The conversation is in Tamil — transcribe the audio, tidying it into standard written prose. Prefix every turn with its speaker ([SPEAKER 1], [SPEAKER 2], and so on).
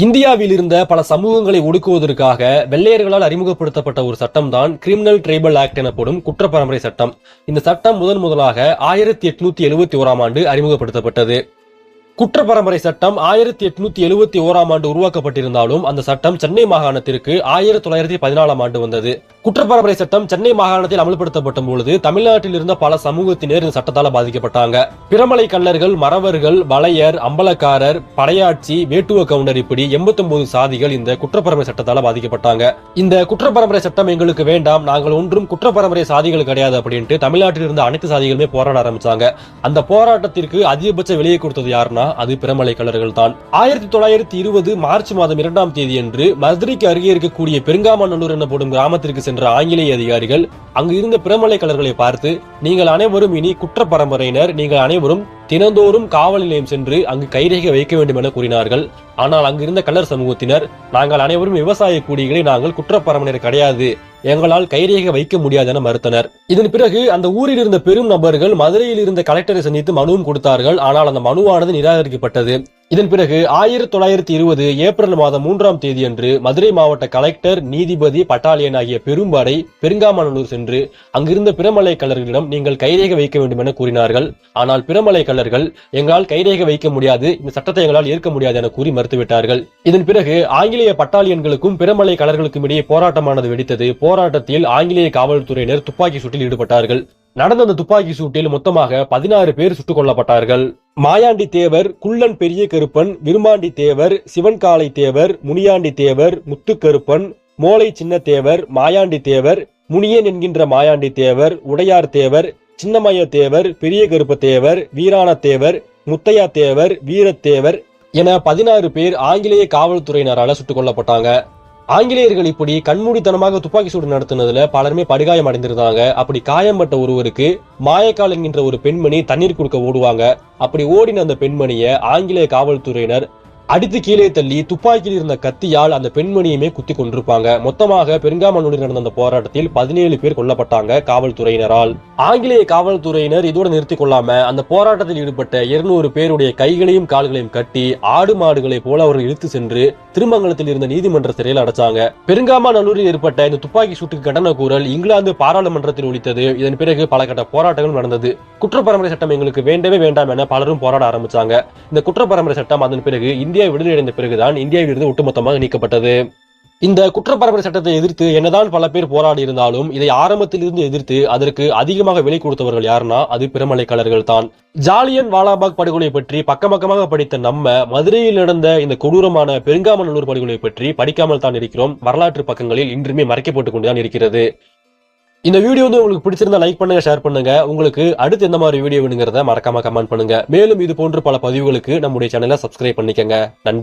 [SPEAKER 1] இந்தியாவில் இருந்த பல சமூகங்களை ஒடுக்குவதற்காக வெள்ளையர்களால் அறிமுகப்படுத்தப்பட்ட ஒரு சட்டம் தான் கிரிமினல் ட்ரைபல் ஆக்ட் எனப்படும் குற்றப்பரம்பரை சட்டம். இந்த சட்டம் முதலாக 1871ஆம் ஆண்டு அறிமுகப்படுத்தப்பட்டது. குற்றப்பரம்பரை சட்டம் 1871ஆம் ஆண்டு உருவாக்கப்பட்டிருந்தாலும் அந்த சட்டம் சென்னை மாகாணத்திற்கு 1914ஆம் ஆண்டு வந்தது. குற்றப்பரம்பரை சட்டம் சென்னை மாகாணத்தில் அமல்படுத்தப்பட்ட பொழுது தமிழ்நாட்டில் இருந்த பல சமூகத்தினர் இந்த சட்டத்தால் பாதிக்கப்பட்டாங்க. பிரமலை கள்ளர்கள், மறவர்கள், வளையர், அம்பலக்காரர், படையாட்சி, வேட்டுவ கவுண்டர் இப்படி 89 சாதிகள் இந்த குற்றப்பரம்பரை சட்டத்தால் பாதிக்கப்பட்டாங்க. இந்த குற்றப்பரம்பரை சட்டம் எங்களுக்கு வேண்டாம், நாங்கள் ஒன்றும் குற்றப்பரம்பரை சாதிகள் கிடையாது அப்படின்ட்டு தமிழ்நாட்டில் இருந்த அனைத்து சாதிகளுமே போராட ஆரம்பிச்சாங்க. அந்த போராட்டத்திற்கு அதிகபட்ச விலையை கொடுத்தது யாருன்னா அது பிரமலை கள்ளர்கள் தான். 1920 மார்ச் மாதம் 2ஆம் தேதி அன்று மதுரைக்கு அருகே இருக்கக்கூடிய பெருங்காமநல்லூர் எனப்படும் கிராமத்திற்கு சென்ற ஆங்கிலேய அதிகாரிகள் அங்கு இருந்த பிரமலை கள்ளர்களை பார்த்து, நீங்கள் அனைவரும் இனி குற்ற பரம்பரையினர், நீங்கள் அனைவரும் தினந்தோறும் காவல் நிலையம் சென்று அங்கு கைரேகை வைக்க வேண்டும் என கூறினார்கள். ஆனால் அங்கிருந்த கள்ளர் சமூகத்தினர், நாங்கள் அனைவரும் விவசாய கூலிகளை, நாங்கள் குற்றப்பரம்பரையினர் கிடையாது, எங்களால் கைரேகை வைக்க முடியாது என மறுத்தனர். இதன் பிறகு அந்த ஊரில் இருந்த பெரும் நபர்கள் மதுரையில் இருந்த கலெக்டரை சந்தித்து மனுவும் கொடுத்தார்கள். ஆனால் அந்த மனுவானது நிராகரிக்கப்பட்டது. இதன் பிறகு 1920 ஏப்ரல் மாதம் 3ஆம் தேதி அன்று மதுரை மாவட்ட கலெக்டர், நீதிபதி, பட்டாலியன் ஆகிய பெரும்படை பெருங்காமநல்லூர் சென்று அங்கிருந்த பிரமலை கள்ளர்களிடம் நீங்கள் கைரேகை வைக்க வேண்டும் என கூறினார்கள். ஆனால் பிரமலை கள்ளர்கள், எங்களால் கைரேகை வைக்க முடியாது, இந்த சட்டத்தை எங்களால் ஏற்க முடியாது என கூறி மறுத்துவிட்டார்கள். இதன் பிறகு ஆங்கிலேய பட்டாலியன்களுக்கும் பிரமலை கள்ளர்களுக்கும் இடையே போராட்டமானது வெடித்தது. போராட்டத்தில் ஆங்கிலேய காவல்துறையினர் துப்பாக்கி சூட்டில் ஈடுபட்டார்கள். நடந்த அந்த துப்பாக்கி சூட்டில் மொத்தமாக 16 பேர் சுட்டுக் கொல்லப்பட்டார்கள். மாயாண்டி தேவர், குள்ளன் பெரிய கருப்பன், விருமாண்டி தேவர், சிவன்காலை தேவர், முனியாண்டி தேவர், முத்துக்கருப்பன், மோளை சின்ன தேவர், மாயாண்டி தேவர், முனியன் என்கின்ற மாயாண்டி தேவர், உடையார் தேவர், சின்னமய தேவர், பெரிய கருப்ப தேவர், வீராண தேவர், முத்தையா தேவர், வீரத்தேவர் என 16 பேர் ஆங்கிலேய காவல்துறையினரால சுட்டுக் கொல்லப்பட்டாங்க. ஆங்கிலேயர்கள் இப்படி கண்மூடித்தனமாக துப்பாக்கி சூடு நடத்தினதுல பலருமே படுகாயம் அடைந்திருந்தாங்க. அப்படி காயம்பட்ட ஒருவருக்கு மாயக்கால் என்கின்ற ஒரு பெண்மணி தண்ணீர் கொடுக்க ஓடுவாங்க. அப்படி ஓடின அந்த பெண்மணியை ஆங்கிலேய காவல்துறையினர் அடித்து கீழே தள்ளி துப்பாக்கியில் இருந்த கத்தியால் அந்த பெண்மணியுமே குத்தி கொண்டிருப்பாங்க. மொத்தமாக பெருங்காமநல்லூரில் நடந்த அந்த போராட்டத்தில் 17 பேர் கொல்லப்பட்டாங்க காவல்துறையினரால். ஆங்கிலேய காவல்துறையினர் இதோடு நிறுத்திக் கொள்ளாம அந்த போராட்டத்தில் ஈடுபட்ட 200 பேருடைய கைகளையும் கால்களையும் கட்டி ஆடு மாடுகளை போல அவர்கள் இழுத்து சென்று திருமங்கலத்தில் இருந்த நீதிமன்ற சிறையில் அடைச்சாங்க. பெருங்காமநல்லூரில் ஏற்பட்ட இந்த துப்பாக்கி சூட்டுக்கு கண்டன கூறல் இங்கிலாந்து பாராளுமன்றத்தில் ஒலித்தது. இதன் பிறகு பல கட்ட போராட்டங்கள் நடந்தது. குற்றப்பரம்பரை சட்டம் எங்களுக்கு வேண்டவே வேண்டாம் என பலரும் போராட ஆரம்பிச்சாங்க. இந்த குற்றப்பரம்பரை சட்டம் அதன் பிறகு இந்தியா விடுதலை அடைந்த பிறகுதான் இந்தியாவில் இருந்து ஒட்டுமொத்தமாக நீக்கப்பட்டது. இந்த குற்றப்பரம்பரை சட்டத்தை எதிர்த்து என்னதான் பல பேர் போராடி இருந்தாலும் இதை ஆரம்பத்தில் இருந்து எதிர்த்து அதற்கு அதிகமாக விலை கொடுத்தவர்கள் யாருன்னா அது பிரமலை கள்ளர்கள் தான். ஜாலியன் வாலாபாக் படுகொலை பற்றி பக்கமாக படித்த நம்ம மதுரையில் நடந்த இந்த கொடூரமான பெருங்காமநல்லூர் படுகொலை பற்றி படிக்காமல் தான் இருக்கிறோம். வரலாற்று பக்கங்களில் இன்றுமே மறைக்கப்பட்டுக் கொண்டுதான் இருக்கிறது. இந்த வீடியோ உங்களுக்கு பிடிச்சிருந்தா லைக் பண்ணுங்க, ஷேர் பண்ணுங்க. உங்களுக்கு அடுத்து எந்த மாதிரி வீடியோ வேணுங்கிறத மறக்காம கமெண்ட் பண்ணுங்க. மேலும் இது போன்று பல பதிவுகளுக்கு நம்முடைய சேனலை சப்ஸ்கிரைப் பண்ணிக்கங்க. நன்றி.